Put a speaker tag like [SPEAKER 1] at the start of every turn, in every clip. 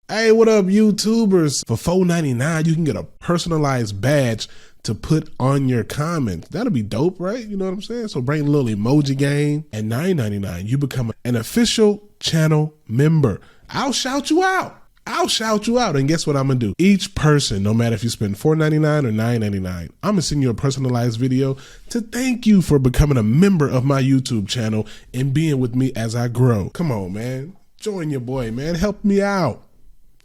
[SPEAKER 1] Hey, what up, YouTubers? For $4.99, you can get a personalized badge to put on your comments. That'll be dope, right? You know what I'm saying? So bring a little emoji game. At $9.99, you become an official channel member. I'll shout you out. And guess what I'm going to do? Each person, no matter if you spend $4.99 or $9.99, I'm going to send you a personalized video to thank you for becoming a member of my YouTube channel and being with me as I grow. Come on, man. Join your boy, man. Help me out.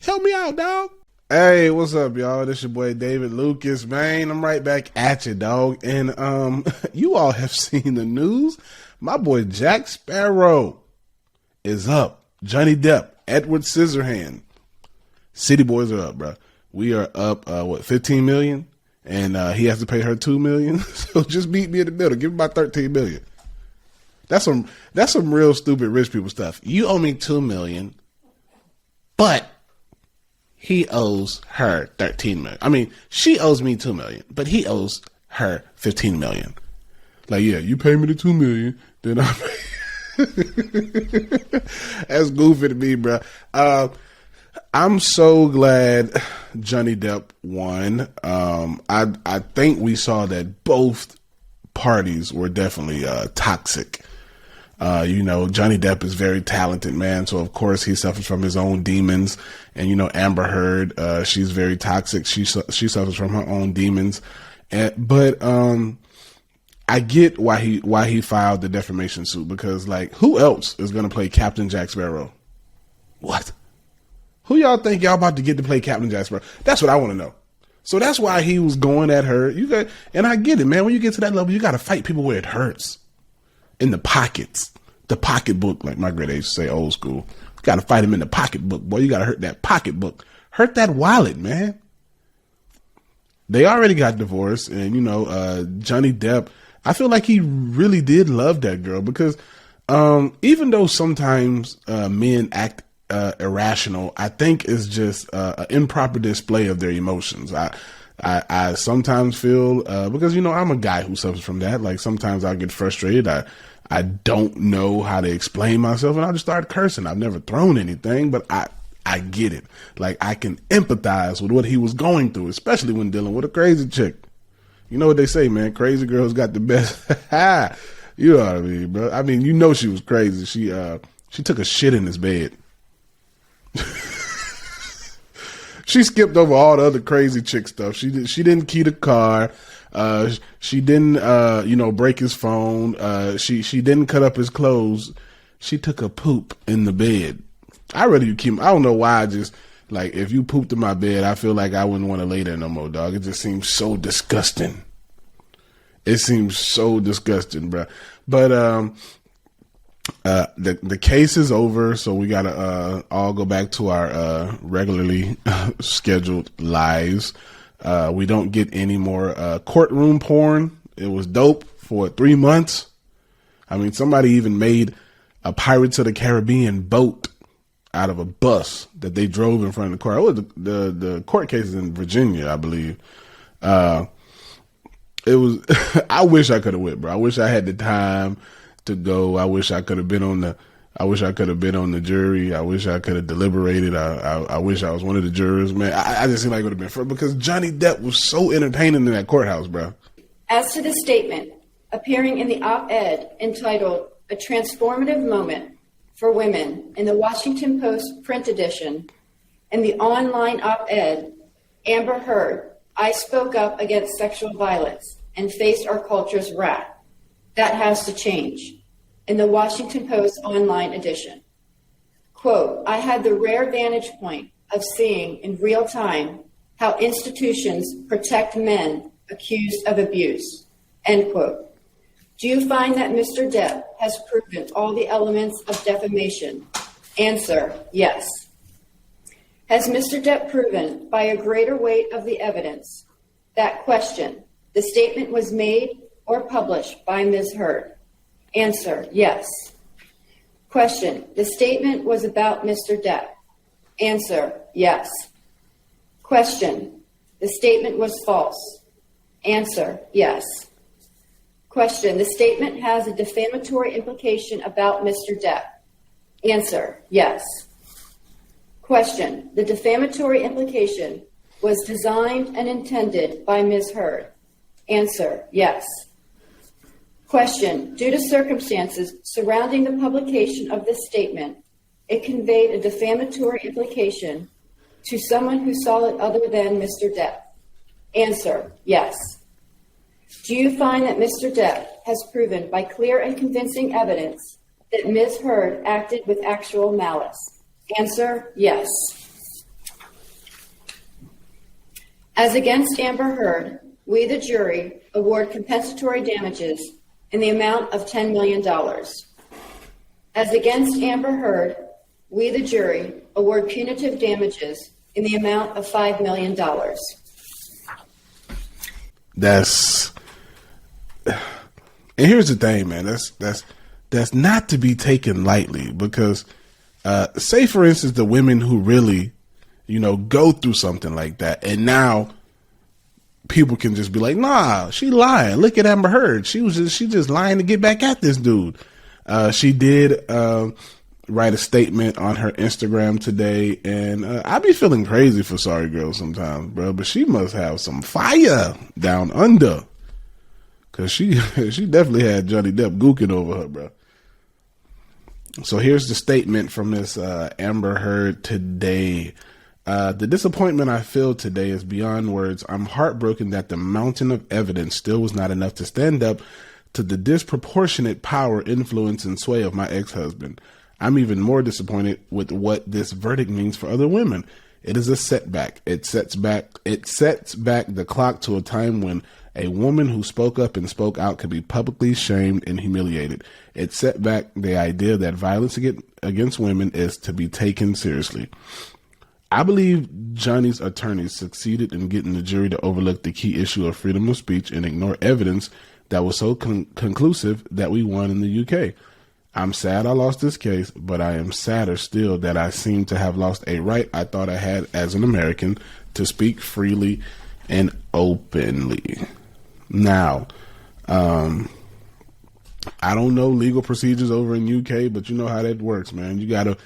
[SPEAKER 1] Help me out, dog. Hey, what's up, y'all? This your boy David Lucas, man. I'm right back at you, dog. And you all have seen the news. My boy Jack Sparrow is up. Johnny Depp, Edward Scissorhand. City boys are up, bro. We are up, 15 million? And he has to pay her 2 million. So just meet me in the middle. Give me about 13 million. That's some real stupid rich people stuff. You owe me 2 million, but he owes her 13 million. I mean, she owes me 2 million, but he owes her 15 million. Like, yeah, you pay me the 2 million, then I pay. That's goofy to me, bro. I'm so glad Johnny Depp won. I think we saw that both parties were definitely toxic. Johnny Depp is very talented, man. So of course he suffers from his own demons. And Amber Heard, she's very toxic. She suffers from her own demons. But I get why he filed the defamation suit, because like, who else is gonna play Captain Jack Sparrow? What? Who y'all think y'all about to get to play Captain Jack Sparrow? That's what I want to know. So that's why he was going at her. And I get it, man. When you get to that level, you got to fight people where it hurts. In the pockets, the pocketbook, like my great age say, old school. You got to fight him in the pocketbook, boy. You got to hurt that pocketbook, hurt that wallet, man. They already got divorced, and Johnny Depp, I feel like he really did love that girl, because even though sometimes men act irrational, I think it's just an improper display of their emotions. I sometimes feel because I'm a guy who suffers from that. Like sometimes I get frustrated. I don't know how to explain myself, and I just start cursing. I've never thrown anything, but I get it. Like I can empathize with what he was going through, especially when dealing with a crazy chick. You know what they say, man? Crazy girls got the best. You know what I mean, bro? I mean, she was crazy. She took a shit in his bed. She skipped over all the other crazy chick stuff. She didn't key the car. She didn't, break his phone. She didn't cut up his clothes. She took a poop in the bed. I don't know why. I just like, if you pooped in my bed, I feel like I wouldn't want to lay there no more, dog. It just seems so disgusting. It seems so disgusting, bro. But, the case is over, so we gotta all go back to our regularly scheduled lives. We don't get any more courtroom porn. It was dope for 3 months. I mean, somebody even made a Pirates of the Caribbean boat out of a bus that they drove in front of the court. Oh, the court case is in Virginia, I believe. It was. I wish I could have went, bro. I wish I had the time to go. I wish I could have been on the jury. I wish I could have deliberated. I wish I was one of the jurors, man. I just seem like it would have been fun, because Johnny Depp was so entertaining in that courthouse, bro.
[SPEAKER 2] As to the statement appearing in the op-ed entitled "A Transformative Moment for Women" in the Washington Post print edition, and the online op-ed, Amber Heard, I spoke up against sexual violence and faced our culture's wrath. That has to change. In the Washington Post online edition. Quote, I had the rare vantage point of seeing in real time how institutions protect men accused of abuse. End quote. Do you find that Mr. Depp has proven all the elements of defamation? Answer, yes. Has Mr. Depp proven by a greater weight of the evidence that question, the statement was made or published by Ms. Heard? Answer, yes. Question, the statement was about Mr. Depp? Answer, yes. Question, the statement was false? Answer, yes. Question, the statement has a defamatory implication about Mr. Depp? Answer, yes. Question. The defamatory implication was designed and intended by Ms. Heard. Answer. Yes. Question. Due to circumstances surrounding the publication of this statement, it conveyed a defamatory implication to someone who saw it other than Mr. Depp. Answer. Yes. Do you find that Mr. Depp has proven by clear and convincing evidence that Ms. Heard acted with actual malice? Answer. Yes. As against Amber Heard, we, the jury, award compensatory damages in the amount of $10 million. As against Amber Heard, we, the jury, award punitive damages in the amount of $5 million.
[SPEAKER 1] And here's the thing, man. That's not to be taken lightly, because say, for instance, the women who really, go through something like that, and now people can just be like, nah, she lying. Look at Amber Heard. She just lying to get back at this dude. She did write a statement on her Instagram today, and I be feeling crazy for sorry girls sometimes, bro, but she must have some fire down under, because she definitely had Johnny Depp gooking over her, bro. So here's the statement from Miss Amber Heard today. The disappointment I feel today is beyond words. I'm heartbroken that the mountain of evidence still was not enough to stand up to the disproportionate power, influence, and sway of my ex-husband. I'm even more disappointed with what this verdict means for other women. It is a setback. It sets back the clock to a time when a woman who spoke up and spoke out could be publicly shamed and humiliated. It set back the idea that violence against women is to be taken seriously. I believe Johnny's attorneys succeeded in getting the jury to overlook the key issue of freedom of speech and ignore evidence that was so conclusive that we won in the UK. I'm sad I lost this case, but I am sadder still that I seem to have lost a right I thought I had as an American to speak freely and openly. Now, I don't know legal procedures over in UK, but you know how that works, man. You got to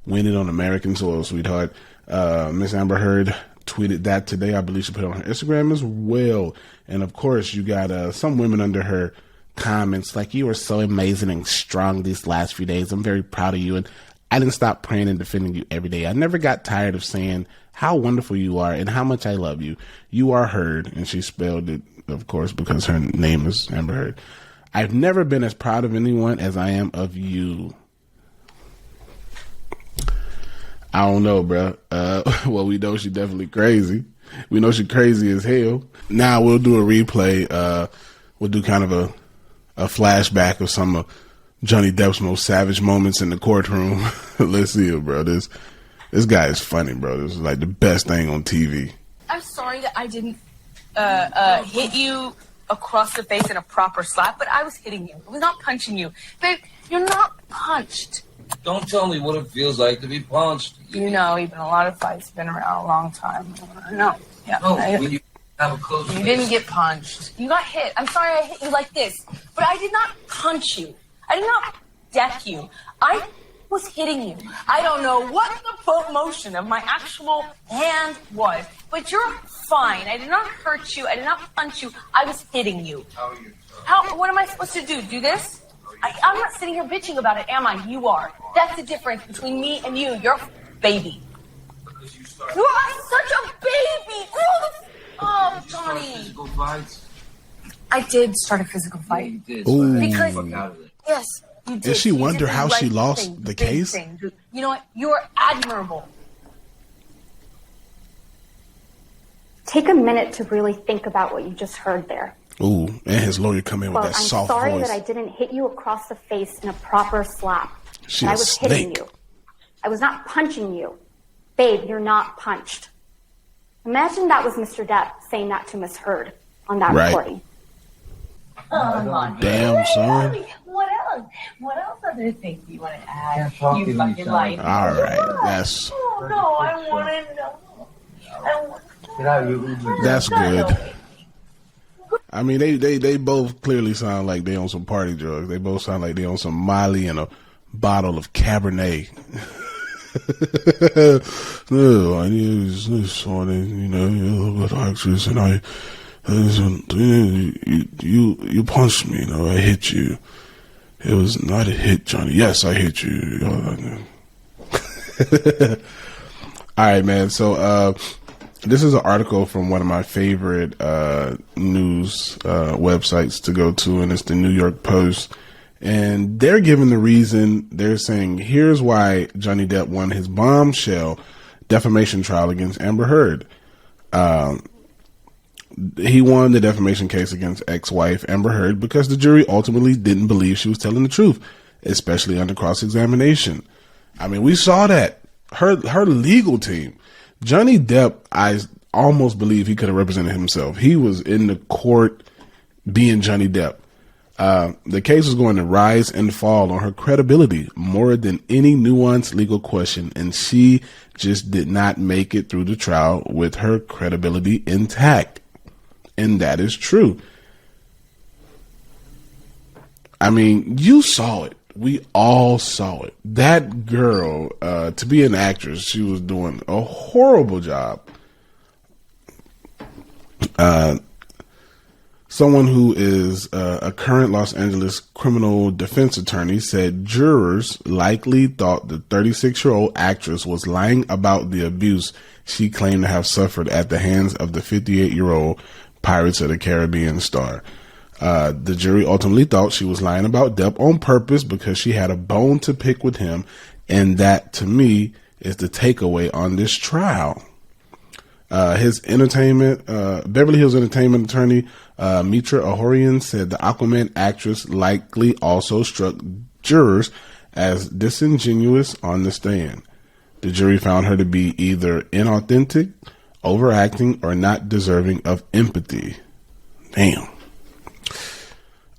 [SPEAKER 1] win it on American soil, sweetheart. Miss Amber Heard tweeted that today. I believe she put it on her Instagram as well. And of course, you got some women under her comments like, you were so amazing and strong these last few days. I'm very proud of you, and I didn't stop praying and defending you every day. I never got tired of saying how wonderful you are and how much I love you. You are Heard, and she spelled it, of course, because her name is Amber Heard. I've never been as proud of anyone as I am of you. I don't know, bro. Well, we know she definitely crazy. We know she crazy as hell. Now we'll do a replay. We'll do kind of a flashback of some of Johnny Depp's most savage moments in the courtroom. Let's see it, bro. This guy is funny, bro. This is like the best thing on TV.
[SPEAKER 3] I'm sorry that I didn't hit you across the face in a proper slap, but I was hitting you. I was not punching you. Babe, you're not punched.
[SPEAKER 4] Don't tell me what it feels like to be punched.
[SPEAKER 3] You know, even a lot of fights been around a long time. No, yeah.
[SPEAKER 4] No, when you have a close
[SPEAKER 3] You
[SPEAKER 4] face.
[SPEAKER 3] didn't get punched. You got hit. I'm sorry I hit you like this, but I did not punch you. I did not deck you. I was hitting you. I don't know what the motion of my actual hand was, but you're fine. I did not hurt you. I did not punch you. I was hitting you.
[SPEAKER 4] How are you?
[SPEAKER 3] What am I supposed to do? Do this? I'm not sitting here bitching about it, am I? You are. That's the difference between me and you. You're a baby. You are such a baby. Oh, Johnny.
[SPEAKER 4] Physical fights?
[SPEAKER 3] I did start a physical fight.
[SPEAKER 4] You did.
[SPEAKER 1] Ooh.
[SPEAKER 3] Because,
[SPEAKER 4] Fuck out of it.
[SPEAKER 3] yes, you did.
[SPEAKER 1] Did she wonder
[SPEAKER 3] did the
[SPEAKER 1] how she
[SPEAKER 3] right
[SPEAKER 1] lost
[SPEAKER 3] thing,
[SPEAKER 1] the
[SPEAKER 3] big
[SPEAKER 1] case?
[SPEAKER 3] thing. You know what? You're admirable.
[SPEAKER 5] Take a minute to really think about what you just heard there.
[SPEAKER 1] Ooh, and his lawyer come in with
[SPEAKER 5] Well,
[SPEAKER 1] that
[SPEAKER 5] I'm
[SPEAKER 1] soft
[SPEAKER 5] sorry
[SPEAKER 1] voice.
[SPEAKER 5] that I didn't hit you across the face in a proper slap.
[SPEAKER 1] She
[SPEAKER 5] I
[SPEAKER 1] a
[SPEAKER 5] was hitting
[SPEAKER 1] snake.
[SPEAKER 5] you. I was not punching you. Babe, you're not punched. Imagine that was Mr. Depp saying that to Miss Heard on that
[SPEAKER 1] Right.
[SPEAKER 5] recording.
[SPEAKER 1] Damn, son.
[SPEAKER 3] What else? What else other things do you want to add?
[SPEAKER 4] Can't talk to
[SPEAKER 3] You
[SPEAKER 4] me,
[SPEAKER 3] fucking
[SPEAKER 4] son.
[SPEAKER 3] lied.
[SPEAKER 1] All right, that's
[SPEAKER 3] Oh, no, I want to know. I want
[SPEAKER 4] Get out of your
[SPEAKER 1] that's good. I mean, they both clearly sound like they on some party drugs. They both sound like they on some Molly and a bottle of Cabernet. No, I saw it, you're a good actress, and you punched me, I hit you. It was not a hit, Johnny. Yes, I hit you. All right, man. So this is an article from one of my favorite news websites to go to, and it's the New York Post. And they're giving the reason. They're saying, here's why Johnny Depp won his bombshell defamation trial against Amber Heard. He won the defamation case against ex-wife Amber Heard because the jury ultimately didn't believe she was telling the truth, especially under cross-examination. I mean, we saw that. Her legal team. Johnny Depp, I almost believe he could have represented himself. He was in the court being Johnny Depp. The case was going to rise and fall on her credibility more than any nuanced legal question, and she just did not make it through the trial with her credibility intact. And that is true. I mean, you saw it. We all saw it. That girl, to be an actress, she was doing a horrible job. Someone who is a current Los Angeles criminal defense attorney said jurors likely thought the 36-year-old actress was lying about the abuse she claimed to have suffered at the hands of the 58-year-old Pirates of the Caribbean star. The jury ultimately thought she was lying about Depp on purpose because she had a bone to pick with him, and that, to me, is the takeaway on this trial. His Beverly Hills entertainment attorney, Mitra Ahorian, said the Aquaman actress likely also struck jurors as disingenuous on the stand. The jury found her to be either inauthentic, overacting, or not deserving of empathy. Damn.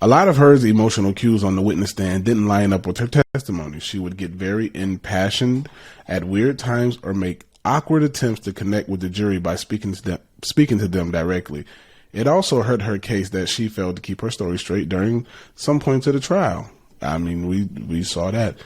[SPEAKER 1] A lot of Heard's emotional cues on the witness stand didn't line up with her testimony. She would get very impassioned at weird times or make awkward attempts to connect with the jury by speaking to them directly. It also hurt her case that she failed to keep her story straight during some points of the trial. I mean, we saw that.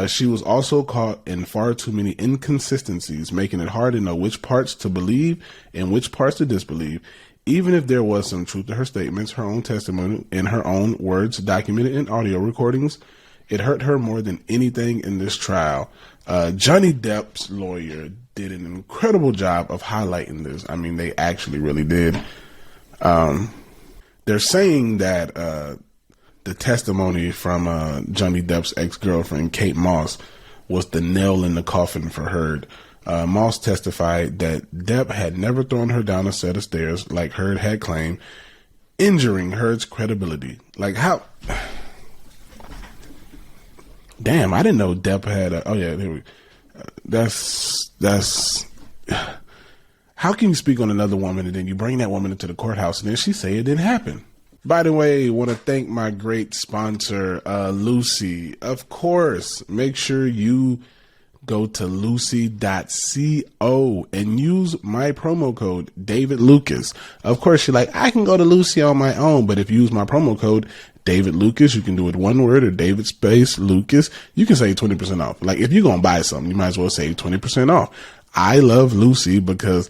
[SPEAKER 1] She was also caught in far too many inconsistencies, making it hard to know which parts to believe and which parts to disbelieve. Even if there was some truth to her statements, her own testimony, in her own words, documented in audio recordings, it hurt her more than anything in this trial. Johnny Depp's lawyer did an incredible job of highlighting this. I mean, they actually really did. They're saying that the testimony from Johnny Depp's ex-girlfriend, Kate Moss, was the nail in the coffin for Heard. Moss testified that Depp had never thrown her down a set of stairs like Heard had claimed, injuring Heard's credibility. Like, how? Damn, I didn't know Depp had oh yeah, there we that's how can you speak on another woman and then you bring that woman into the courthouse and then she say it didn't happen? By the way, I want to thank my great sponsor, Lucy. Of course, make sure you go to lucy.co and use my promo code, David Lucas. Of course, you're like, I can go to Lucy on my own, but if you use my promo code, David Lucas, you can do it one word, or David space Lucas, you can save 20% off. Like, if you're going to buy something, you might as well save 20% off. I love Lucy because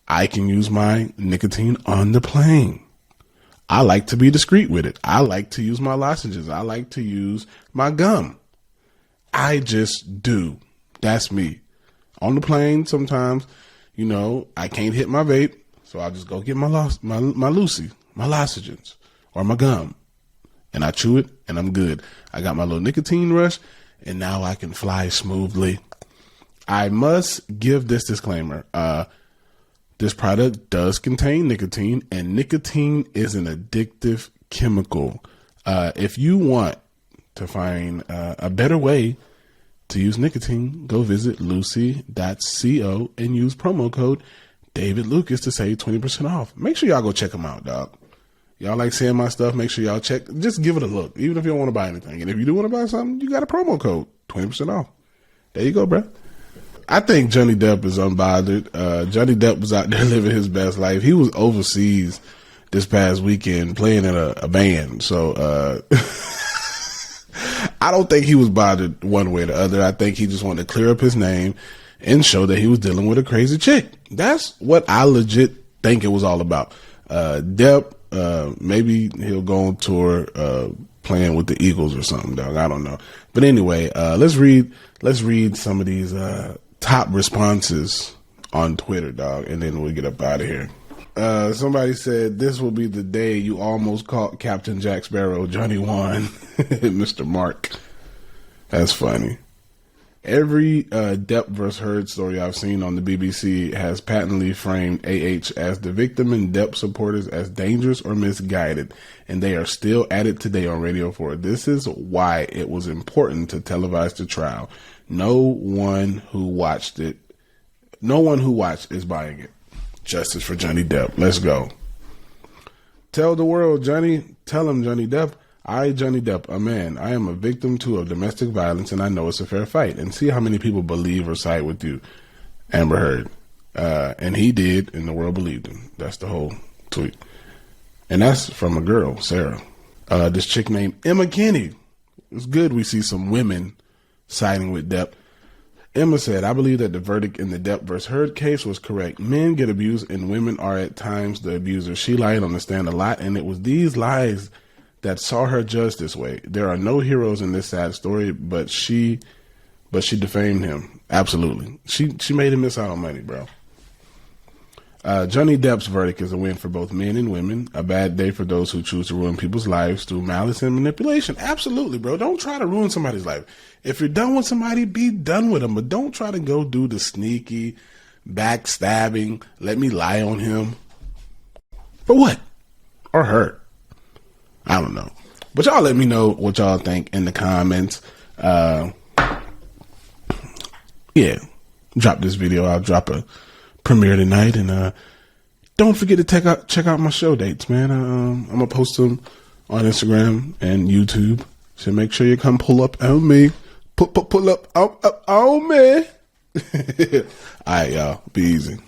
[SPEAKER 1] I can use my nicotine on the plane. I like to be discreet with it. I like to use my lozenges. I like to use my gum. I just do. That's me. On the plane, sometimes, I can't hit my vape, so I'll just go get my Lucy, my lozenges, or my gum, and I chew it, and I'm good. I got my little nicotine rush, and now I can fly smoothly. I must give this disclaimer. This product does contain nicotine, and nicotine is an addictive chemical. If you want to find a better way to use nicotine, go visit lucy.co and use promo code David Lucas to save 20% off. Make sure y'all go check them out, dog. Y'all like seeing my stuff, make sure y'all check. Just give it a look, even if you don't want to buy anything. And if you do want to buy something, you got a promo code, 20% off. There you go, bro. I think Johnny Depp is unbothered. Johnny Depp was out there living his best life. He was overseas this past weekend playing in a band. So I don't think he was bothered one way or the other. I think he just wanted to clear up his name and show that he was dealing with a crazy chick. That's what I legit think it was all about. Depp, maybe he'll go on tour, playing with the Eagles or something, dog. I don't know. But anyway, let's read some of these, top responses on Twitter, dog, and then we'll get up out of here. Somebody said, this will be the day you almost caught Captain Jack Sparrow, Johnny Wan, Mr. Mark. That's funny. Every Depp vs. Heard story I've seen on the BBC has patently framed AH as the victim and Depp supporters as dangerous or misguided, and they are still at it today on Radio 4. This is why it was important to televise the trial. No one who watched is buying it. Justice for Johnny Depp. Let's go. Tell the world, Johnny. Tell him, Johnny Depp. I, Johnny Depp, a man. I am a victim too of domestic violence, and I know it's a fair fight. And see how many people believe or side with you, Amber Heard. And he did, and the world believed him. That's the whole tweet. And that's from a girl, Sarah. This chick named Emma Kinney. It's good we see some women siding with Depp. Emma said, I believe that the verdict in the Depp vs. Heard case was correct. Men get abused and women are at times the abusers. She lied on the stand a lot, and it was these lies that saw her judged this way. There are no heroes in this sad story, but she defamed him. Absolutely. She made him miss out on money, bro. Johnny Depp's verdict is a win for both men and women. A bad day for those who choose to ruin people's lives through malice and manipulation. Absolutely, bro. Don't try to ruin somebody's life. If you're done with somebody, be done with them. But don't try to go do the sneaky, backstabbing, let me lie on him. For what? Or her. I don't know. But y'all let me know what y'all think in the comments. Yeah. Drop this video. I'll drop a premiere tonight. And don't forget to check out my show dates, man. I'm going to post them on Instagram and YouTube. So make sure you come pull up on me. Pull up on me. All right, y'all. Be easy.